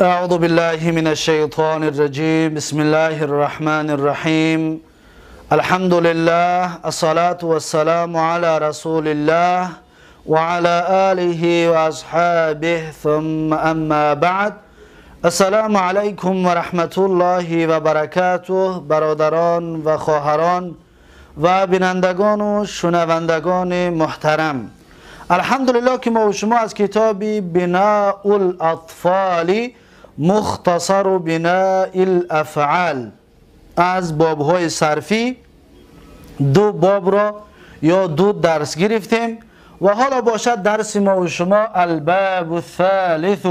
أعوذ بالله من الشيطان الرجيم بسم الله الرحمن الرحيم الحمد لله الصلاة والسلام على رسول الله وعلى آله وأصحابه ثم أما بعد السلام عليكم ورحمة الله وبركاته برادران و خواهران و بینندگان و شنوندگان محترم، الحمدلله که ما و شما از کتاب بناء الاطفال مختصر بناء الافعال از بابهای صرفی دو باب را یا دو درس گرفتیم و حالا باشد درس ما و شما الباب الثالث،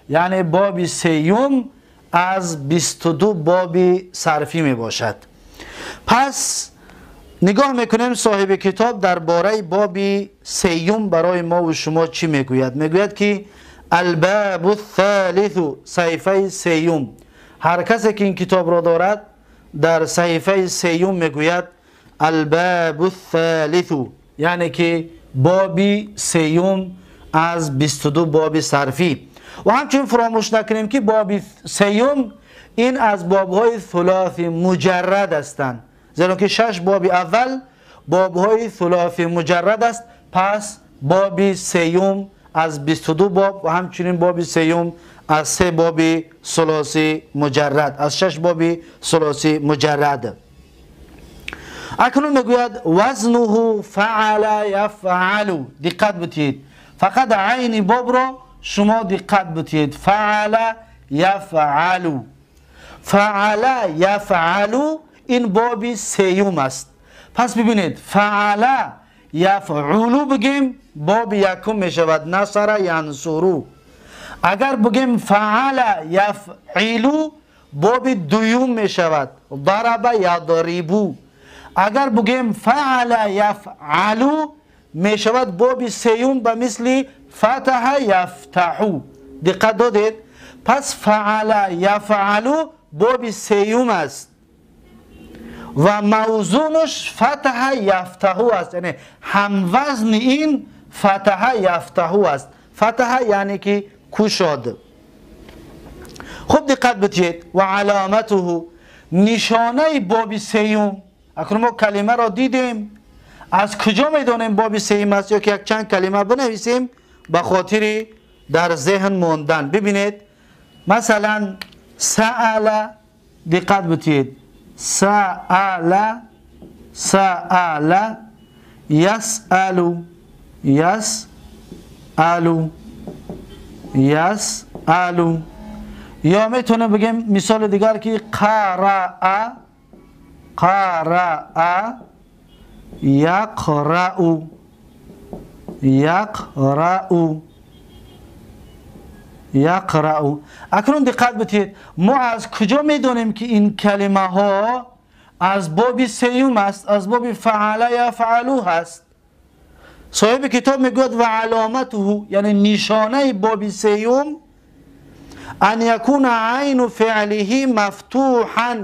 یعنی باب سیوم از 22 باب صرفی می باشد. پس نگاه میکنیم صاحب کتاب درباره باب سیوم برای ما و شما چی میگوید. میگوید که الباب الثالث، صحیفه سیوم. هر کسی که این کتاب را دارد در صحیفه سیوم میگوید الباب الثالث، یعنی که باب سیوم از 22 باب صرفی. و همچنین فراموش نکنیم که باب سیوم این از بابهای ثلاثی مجرد هستند، زیرا که 6 باب اول بابهای ثلاثی مجرد است. پس باب سیوم از 22 باب و همچنین باب سیوم از 3 باب ثلاثی مجرد، از 6 باب ثلاثی مجرد. اکنون میگوید وزنه فعل یفعل. دقت بتید، فقط عین باب را شما دقت بتید. فعل یفعل، فعل یفعل این باب سیوم است. پس ببینید فعل یفعل بگیم باب یکم می شود، نصر ینصرو. اگر بگیم فعل یفعل باب دوم می شود، ضرب یضربو. اگر بگیم فعل یفعل می شود باب سیوم به مثل فتح یفتحو. دقت دادید؟ پس فعل یفعل باب سیوم است و موزونش فتح یفتحو است، یعنی هموزن این فتح یفتحو است. فتح یعنی که کشاد. خوب دقت بتید. و علامته، نشانه باب سیوم. اکنون ما کلمه را دیدیم، از کجا میدونیم باب سیوم است؟ یا که یک چند کلمه بنویسیم به خاطر در ذهن ماندن. ببینید مثلا سأل، دقت بتید، سأل سأل، یسأل یسأل یسأل. یا میتونه بگیم مثال دیگر که قرأ قرأ یقرأ یقرأ یقرأ. اکنون دقت بتید، ما از کجا میدونیم که این کلمه ها از باب سیوم است؟ از باب فعل یفعل هست. صاحب کتاب میگوید و علامته، یعنی نشانه باب سیوم ان یکون عین فعله مفتوحا.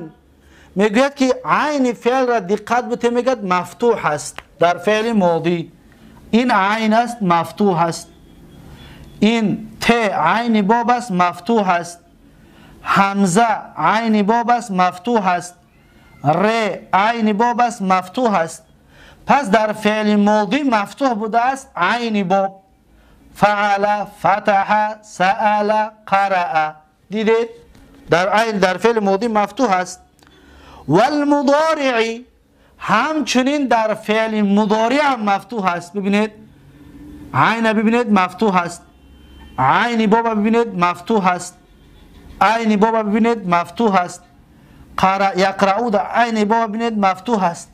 میگوید که عین فعل را دقت بتید، میگوید مفتوح است. در فعل ماضی این عین است، مفتوح است. این ت عین باب است، مفتوح است. حمزه عین باب است، مفتوح است. ر عین باب است، مفتوح است. پس در فعل ماضی مفتوح بوده است عین باب. فعل، فتح، سأل، قرأ. دیدید در فعل ماضی مفتوح است. والمضارع، همچنین در فعل مضارع هم مفتوح است. ببینید عین، ببینید مفتوح است. عین باب ببینید مفتوح است. عین باب ببینید مفتوح است. یقرؤ در عین باب ببینید مفتوح است.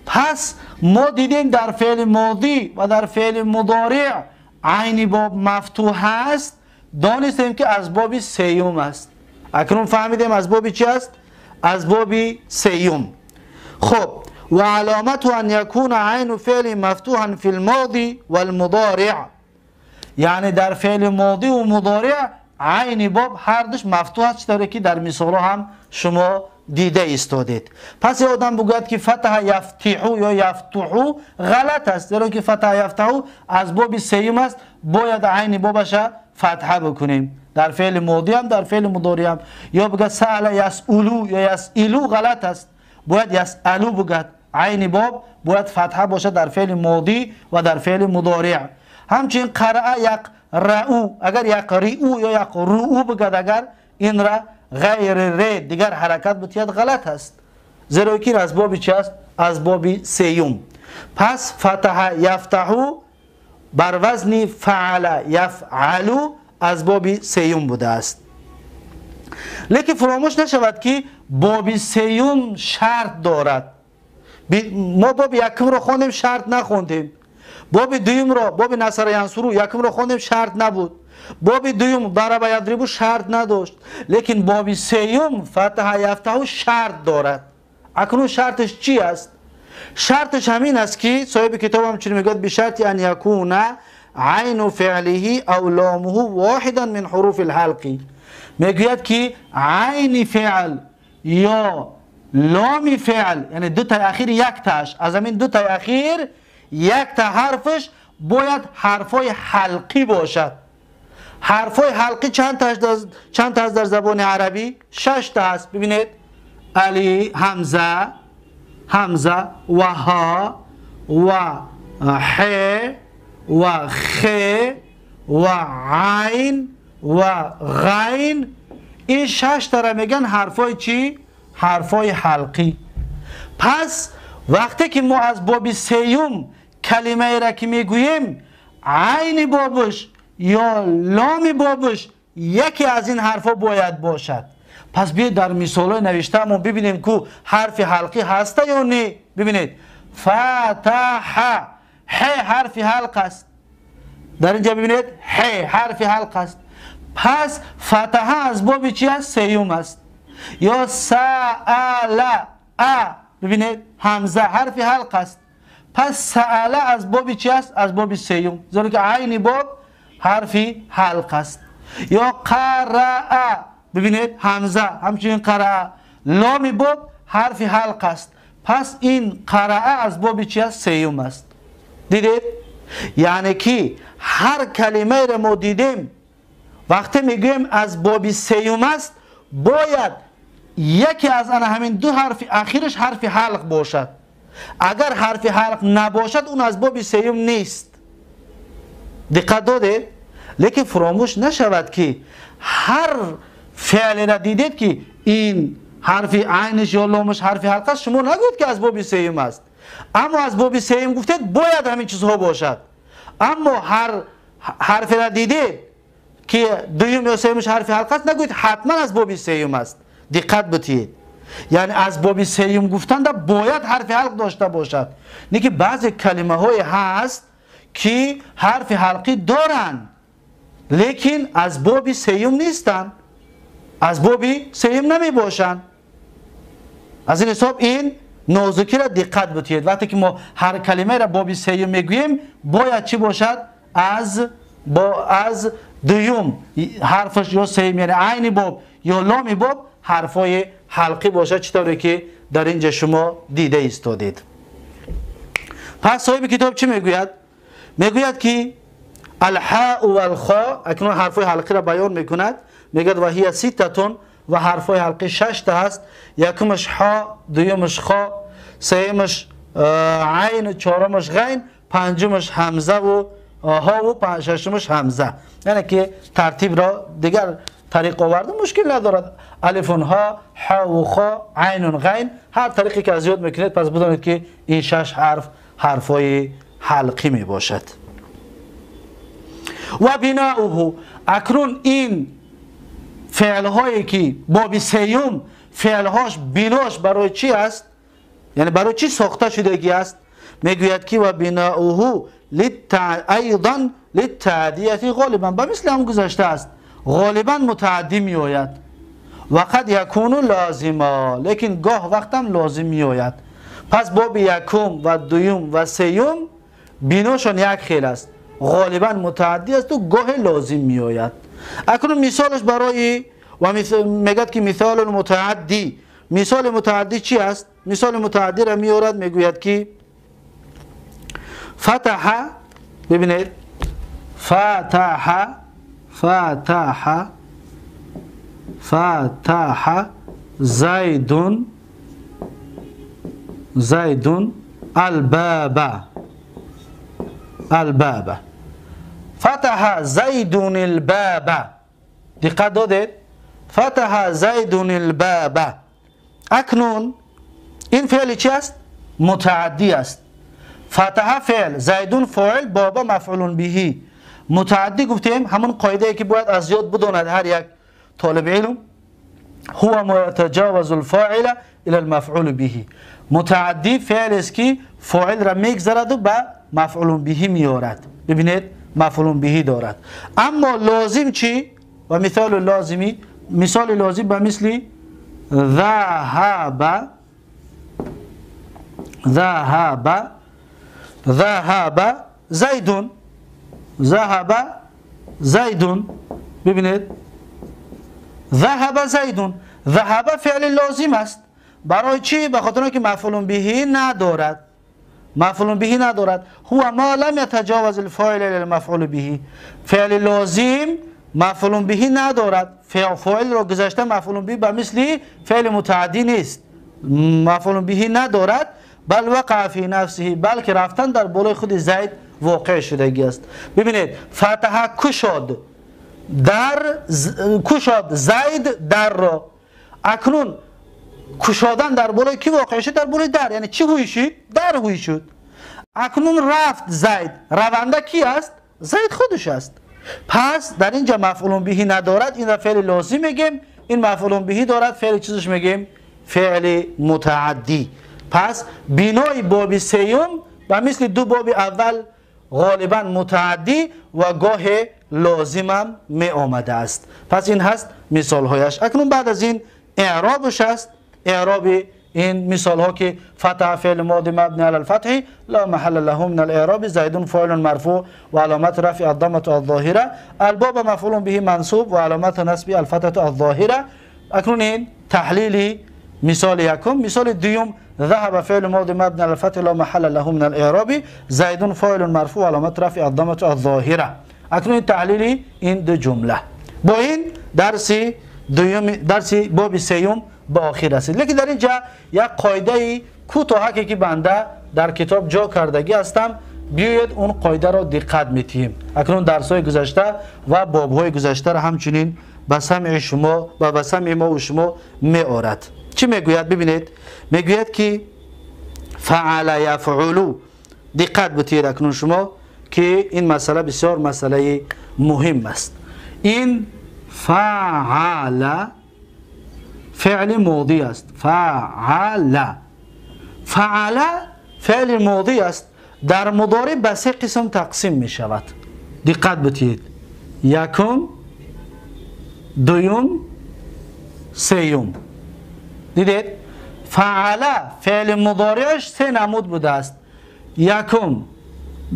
پس ما دیدیم در فعل ماضی و در فعل مضارع عین باب مفتوح است، دانستیم که از باب سیوم است. اکنون فهمیدیم از باب چی است؟ از باب سیوم. خب و علامت ان یکون عین فعل مفتوحا فی الماضی والمضارع، یعنی در فعل ماضی و مضارع عین باب هر دوش مفتوح است، چطوری که در مثال هم شما دیده ایستادید. پس یادم بگوید که فتح یفتحو یا یفتحو غلط است، زیرا که فتح یفتحو از باب سیوم است، باید عین بابش فتحه بکنیم. در فعل ماضی هم در فعل مضارع هم. یا بگه سأل یسئلو یا یسئلو غلط است، باید یسئلو بگد. عین باب باید فتحه باشه در فعل ماضی و در فعل مضارع. همچنین قرأ یقرؤ، اگر یقرئو یا یقرؤ بگد، اگر این را غیر ر دیگر حرکت بتید غلط است، زیرا که از باب چی است؟ از باب سیوم. پس فتح یفتحو بر وزن فعل یفعلو از باب سیوم بوده است. لیکن فراموش نشود که باب سیوم شرط دارد. ما باب یکم رو خوندیم شرط نخوندیم، باب دوم رو باب نصر ینصرو یکم رو خوندیم شرط نبود، باب دوم ضرب یضرب شرط نداشت، لیکن باب سیوم فتح یفتحو شرط دارد. اکنون شرطش چی است؟ شرطش همین است که صاحب کتاب هم چون میگوید بشرط ان یکون عین فعله او لامه واحدا من حروف الحلقی، میگوید که عین فعل یا لام فعل، یعنی دو تا اخیر یک تاش، از همین دو تا اخیر یک تا حرفش باید حرفای حلقی باشد. حرفای حلقی چند تا از در زبان عربی؟ 6 تا است. ببینید علی، همزه و ها و ح و خ و عین و غین. این 6 تا را میگن حرفای چی؟ حرفای حلقی. پس وقتی که ما از باب سیوم کلمه را که میگوییم عین بابش یا لام بابش یکی از این حرفا باید باشد. پس بیاید در مثال نوشته ما ببینیم که حرف حلقی هسته یا نه. ببینید فتح، ح حرف حلق است، در اینجا ببینید ح حرف حلق است. پس فتح از باب چی است؟ سیوم است. یا سأل، ببینید همزه حرف حلق است، پس سأل از باب چی است؟ از باب سیوم، زیرا که عین باب حرفی حلق است. یا قرأ، ببینید همزه همچنین قرأ، لام باب حرفی حلق است، پس این قرأ از باب چی است؟ سیوم است. دیدید؟ یعنی که هر کلمه را ما دیدیم وقتی میگویم از باب سیوم است باید یکی از آن همین دو حرف اخیرش حرف حلق باشد. اگر حرف حلق نباشد اون از باب سیوم نیست. دقت دادید؟ لیکن فراموش نشود که هر فعل را دیدید که این حرف عینش یا لامش حرف حلق است، شما نگوید که از باب سیوم است، اما از باب سیوم گفتید باید همین چیزها باشد. اما هر حرف را دیدید که دوم یا سیومش حرف حلق است، نگوید حتما از باب سیوم است. دقت بتید، یعنی از باب سیوم گفتن باید حرف حلق داشته باشد. نه که بعضی کلمه های هست که حرف حلقی دارن لیکن از باب سیوم نیستن، از باب سیوم نمی باشن. از این حساب این نازکی را دقت بتید. وقتی که ما هر کلمه را باب سیوم میگوییم باید چی باشد؟ از دوم حرفش یا سیوم، یعنی عین باب یا لام باب حرفای حلقی باشد، چطوری که در اینجا شما دیده ایستادید. پس صاحب کتاب چی میگوید؟ میگوید که الحاء و الخاء، اکنون حرفای حلقی را بیان میکند، میگوید و هی سیتتون، و حرفای حلقی 6 تا است. یکمش ها، دومش خا، سومش عین، چهارمش غین، پنجمش همزه و ها و ششمش همزه. یعنی که ترتیب را دیگر طریق آورده مشکل ندارد. الف ها، ح و خا، عین و غین، هر طریقی که از یاد میکنید پس بدانید که این 6 حرف حرفای حلقی می باشد. و بناؤه، اکنون این فعل هایی که باب سیوم فعل هاش بناش برای چی است؟ یعنی برای چی ساخته شدگی است؟ میگوید که و بناؤه ایضا للتعدیه غالبا، به مثل هم گذشته است، غالبا متعدی می آید. و قد یکون لازما، لیکن گاه وقتم لازم می آید. پس باب یکم و دوم و سیوم بیناشون یک خیل است، غالبا متعدی است و گاه لازم می آید. اکنون مثالش برای و میگد که مثال متعدی، مثال متعدی چی است؟ مثال متعدی را می آورد، میگوید که فتح، ببینید فتح فتح زید الباب. الباب. فتح زید الباب. دقت دادید؟ فتح زید الباب. اکنون این فعل چی است؟ متعدی است. فتح فعل، زیدون فاعل، بابا مفعول به. متعدی گفتیم همون قاعده ای که باید از یاد بداند هر یک طالب علم، هو ما يتجاوز الفاعل الى المفعول به. متعدی فعل است که فاعل را میگذرد و به مفعول به میارد. ببینید مفعول به دارد. اما لازم چی؟ و مثال لازمی، مثال لازم به مثل ذهب زیدون. ذهب زیدون. ببینید ذهب زیدون. ذهب فعل لازم است. برای چی؟ به خاطر اینکه مفعول به ندارد. مفعول به ندارد. هو ما لم يتجاوز الفاعل الى المفعول به. فعل لازم مفعول به ندارد. فاعل را گذاشته مفعول به مثل فعل متعدی نیست. مفعول به ندارد، بل وقع فی نفسه، بلکه رفتن در بالای خود زید واقع شدگی است. ببینید فتح کشاد، کشاد زید در را. اکنون کشادن در بالای کی واقع شد؟ در بالای در. یعنی چی هوی شد؟ در هوی شد. اکنون رفت زید، رونده کی است؟ زید خودش است. پس در اینجا مفعول به ندارد، این را فعل لازم میگیم. این مفعول به دارد، فعل چیزش میگیم؟ فعل متعدی. پس بنای باب سیوم و مثل دو باب اول غالبا متعدی و گاه لازم هم می آمده است. پس این هست مثال هایش. اکنون بعد از این اعرابش است. اعراب این مثال ها که فتح فعل ماضی مبنی علی الفتح لا محل له من الاعراب، زید فاعل مرفوع و علامت رفع الضمه الظاهره، الباب مفعول به منصوب و علامت نصب الفتحه الظاهره. اکنون این تحلیل مثال یکم. مثال دوم ذهب فعل ماضی مبنی علی الفتح لا محل له من الاعراب، زید فاعل مرفوع علامت رفع الضمه الظاهره. اکنون تحلیل این دو جمله. با این درس دوم، درس باب سیوم به آخر رسید. لیکن در اینجا یک قاعده کوتاه که بنده در کتاب جا کردگی هستم، بیاید اون قاعده را دقت میتیم. اکنون درس های گذشته و باب های گذشته را همچنین به سمع شما و به سمع ما و شما میآرد. چی میگوید؟ ببینید میگوید که فعل یفعل. دقت بتید اکنون شما که این مسئله بسیار مسئله مهم است. این فعل فعل ماضی است. فعل فعل ماضی است. در مضارع به سه قسم تقسیم می شود. دقت بتید. یکم، دوم، سیوم. دیدید؟ فعل فعل مضارعش سه نمود بوده است. یکم،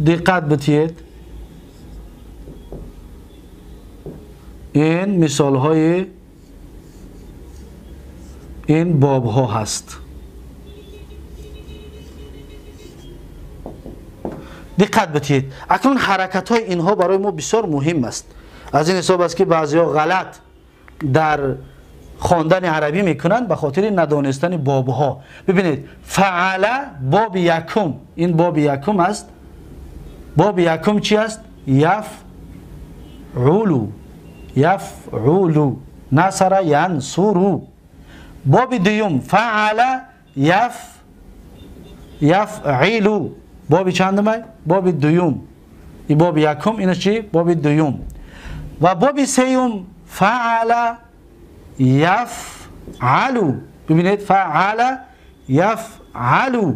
دقت بتید، این مثال های این باب ها هست. دقت بتید. اکنون حرکت های اینها برای ما بسیار مهم است. از این حساب است که بعضی ها غلط در خواندن عربی میکنند به خاطر ندانستن باب ها. ببینید فعل باب یکم، این باب یکم است. باب یکم چی است؟ یفعلو. یفعلو نصر ینصرو. باب دوم فعل یفعلو. باب چندمه؟ باب دوم. این باب یکم، اینه چی؟ باب دوم. و باب سیوم فعل یفعلو. ببینید فعل یفعلو،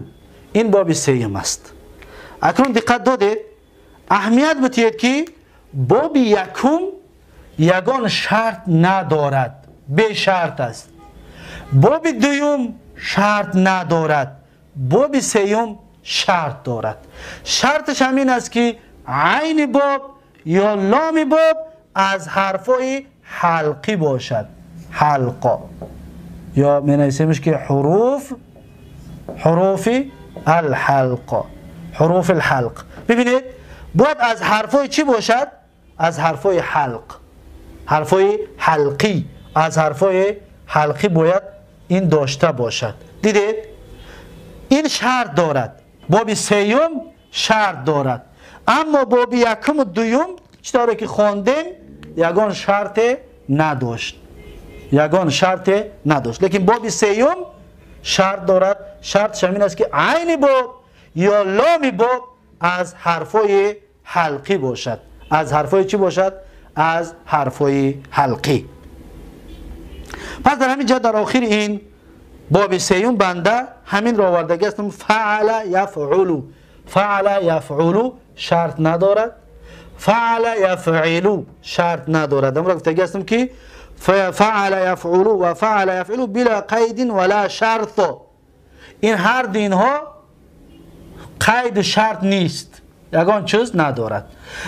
این باب سیوم است. اکنون دقت دادید، اهمیت بتید که باب یکم یگان شرط ندارد، به شرط است. باب دوم شرط ندارد، باب سیوم شرط دارد. شرطش همین است که عین باب یا لام باب از حرفای حلقی باشد. حلقا یا می نویسیمش که حروف الحلقه، حروف الحلق. ببینید باید از حرفای چی باشد؟ از حرفای حلق، حرفای حلقی. از حرفای حلقی باید این داشته باشد. دیدید؟ این شرط دارد. باب سیوم شرط دارد. اما باب یکم و دوم چطوره که خواندیم یگان شرط نداشت. یگان شرط نداشت. لیکن باب سیوم شرط دارد. شرط همین است که عین باب یا لام باب از حرفای حلقی باشد. از حرفای چی باشد؟ از حرفای حلقی. پس در همین جا در آخر این باب سیوم بنده همین را آوردگی است. فعل یفعل. فعل یفعل شرط ندارد. فعل یفعل شرط ندارد. امروز گفتگی هستم که فعل یفعل و فعل یفعل بلا قید ولا شرط. این هر دین ها قید شرط نیست. یگان چیز ندارد.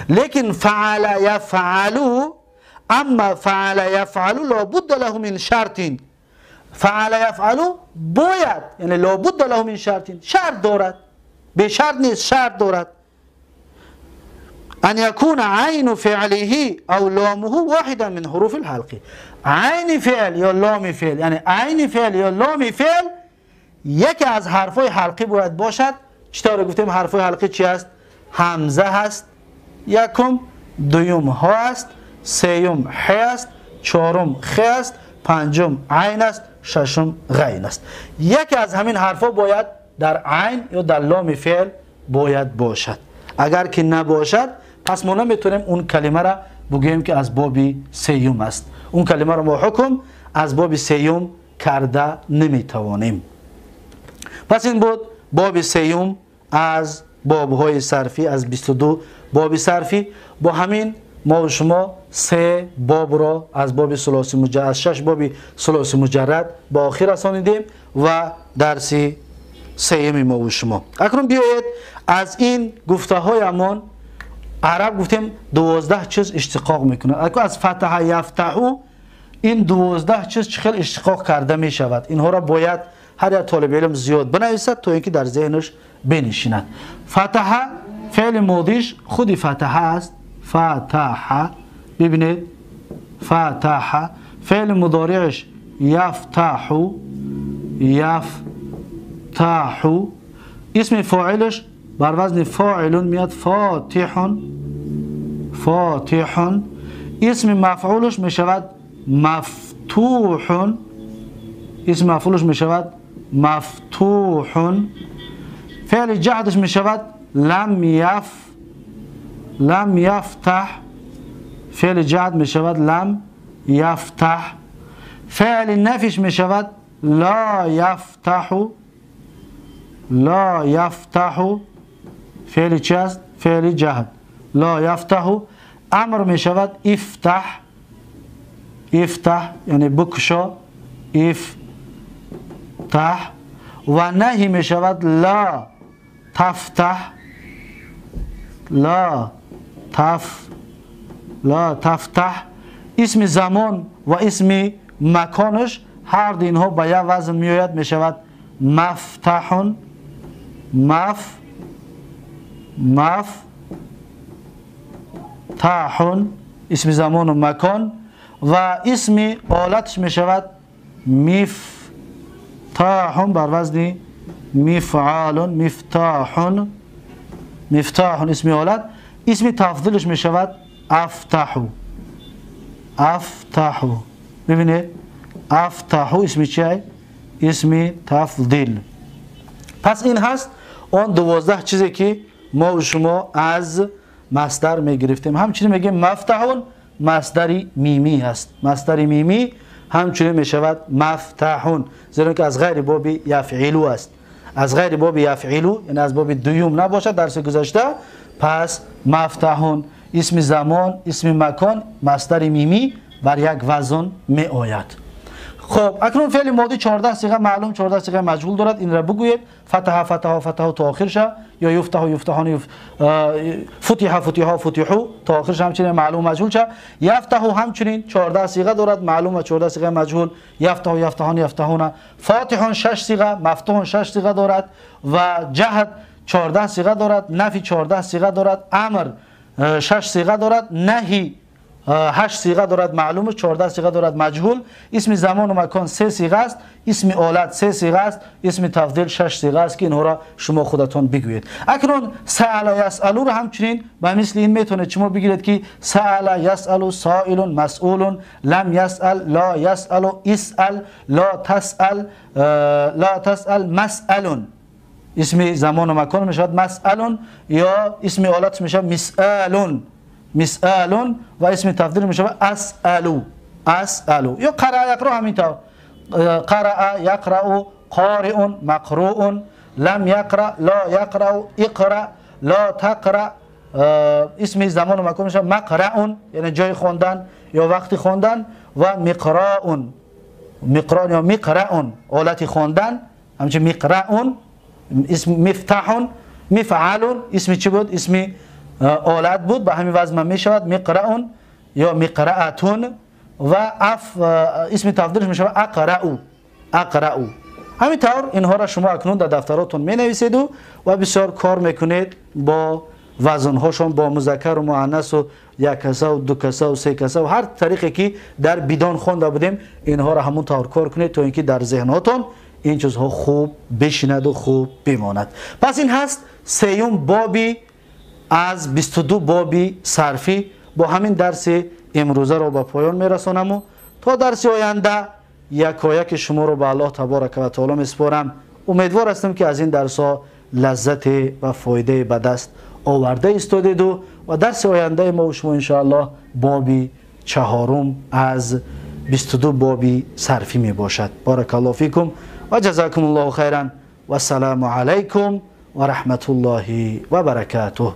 لیکن فعل یفعل، اما فعل یفعل لابد له من شرط. فعل یفعل باید، یعنی لابد له من شرط، شرط دارد. به شرط نیست، شرط دارد. ان یکون عین فعله او لامه واحدا من حروف الحلق. عین فعل یا لام فعل، یعنی عین فعل یا لام فعل یکی از حرفای حلقی باید باشد. چطور گفتیم حرفای حلقی چی است؟ همزه هست، یکم، دوم ها است، سیوم ح است، چهارم خ است، پنجم عین است، ششم غین است. یکی از همین حرفا باید در عین یا در لام فعل باید باشد. اگر که نباشد پس ما نمیتونیم اون کلمه را بگوییم که از باب سیوم است. اون کلمه را ما حکم از باب سیوم کرده نمیتوانیم. پس این بود باب سیوم از باب‌های صرفی، از 22 باب صرفی. با همین ما و شما 3 باب را از باب ثلاثی مجرد، از 6 باب ثلاثی مجرد با آخر رسانیدیم و درس سیوم ما و شما. اکنون بیایید از این گفته هایمان عرب گفتیم 12 چیز اشتقاق میکنه. اکنون از فتح یفتحو این 12 چیز چه خیلی اشتقاق کرده می شود. اینها را باید هر یک طالب علم زیاد بنویسد تا اینکه در ذهنش بنشیند. فتح فعل ماضیش خودی فتح است. فتح، ببینید فتح. فعل مضارعش یفتح، یفتح. اسم فاعلش بر وزن فاعل میاد فاتح، فاتح. اسم مفعولش می شود مفتوح. اسم مفعولش می شود مفتوح. فعل جهدش می شود لم یفتح. فعل جهد می شود لم یفتح. فعل نفیش می شود لا یفتح، لا یفتح. فعل چی است؟ فعل جهد لا یفتح. امر می شود افتح، افتح یعنی بکشا، افتح. و نهی می شود لا تفتح، لا تفتح. اسم زمان و اسم مکانش هر اینها با یک وزن می آید، می شود مفتح، مفتح. اسم زمان و مکان. و اسم آلتش می شود مفتاح بر وزن مفعال، مفتاح، مفتاح اسم آلت. اسم تفضیلش می شود افتح، افتح. ببینید افتح اسم چیه؟ اسم تفضیل. پس این هست اون 12 چیزی که ما و شما از مصدر می گرفتیم. همچنین میگیم مفتحون مصدری میمی هست. مصدری میمی همچنین می شود مفتحون، زیرا که از غیر باب یفعلو است. از غیر باب یفعلو یعنی از باب دوم نباشد درس گذشته. پس مفتحون اسم زمان، اسم مکان، مصدر میمی بر یک وزن می آید. خب اکنون فعل ماضی 14 صیغه معلوم، 14 صیغه مجهول دارد. این را بگویید. فتح فتح فتح تا آخرش، یا یفتح یفتحان، فتح فتح فتحو تا آخرش همچنین معلوم مجهول شه. یفتح همچنین 14 صیغه دارد معلوم و 14 صیغه مجهول. یفتح یفتحان یفتحون. فاتحون 6 صیغه، مفتوحون 6 صیغه دارد و جهد 14 صیغه دارد. نفی 14 صیغه دارد. امر 6 صیغه دارد. نهی 8 صیغه دارد معلوم، 14 صیغه دارد مجهول. اسم زمان و مکان 3 صیغه است، اسم آلت 3 صیغه است، اسم تفضیل 6 صیغه است که اینها را شما خودتان بگویید. اکنون سأل یسأل رو همچنین به مثل این میتونید شما بگیرید که سأل یسأل سائل مسئول، لم یسأل لا یسأل اسأل لا تسأل مسأل. اسم زمان و مکان میشود مسئل یا اسم آلت میشود مسئل و اسم تفضیل میشود اسألو. یا قرأ یقرأ همینطور، قرأ یقرأ قارئ مقروء، لم یقرأ لا یقرأ اقرأ لا تقرأ. اسم زمان و مکان میشود مقرأ یعنی جای خواندن یا وقتی خواندن، و مقراء یا مقرأ آلت خواندن، همچنین مقرأ اسم مفتاح، مفعل اسم چی بود؟ اسم آلت بود، به همین وزن می شود مقرأ یا مقرأتون، و اسم تفضیلش می شود اقرأ. همینطور اینها را شما اکنون در دفتراتون می نویسید و بسیار کار میکنید با وزنهاشون، با مذکر و مؤنث و یک کسه و دو کسه و سه کسه و هر طریقی که در بدان خوانده بودیم اینها را همون طور کار کنید تا اینکه در ذهناتون این چیزها خوب بشیند و خوب بماند. پس این هست سیوم بابی از 22 بابی صرفی. با همین درس امروزه را به پایان میرسانم و تا درس آینده یکایک شما رو به الله تبارک و تعالی میسپارم. امیدوار هستم که از این درس ها لذت و فایده به دست آورده استادید و درس آینده ما و شما ان شاء الله بابی 4 از 22 بابی صرفی می باشد. بارک الله فیکم و جزاکم الله خیرا و السلام علیکم و رحمت الله و برکاته.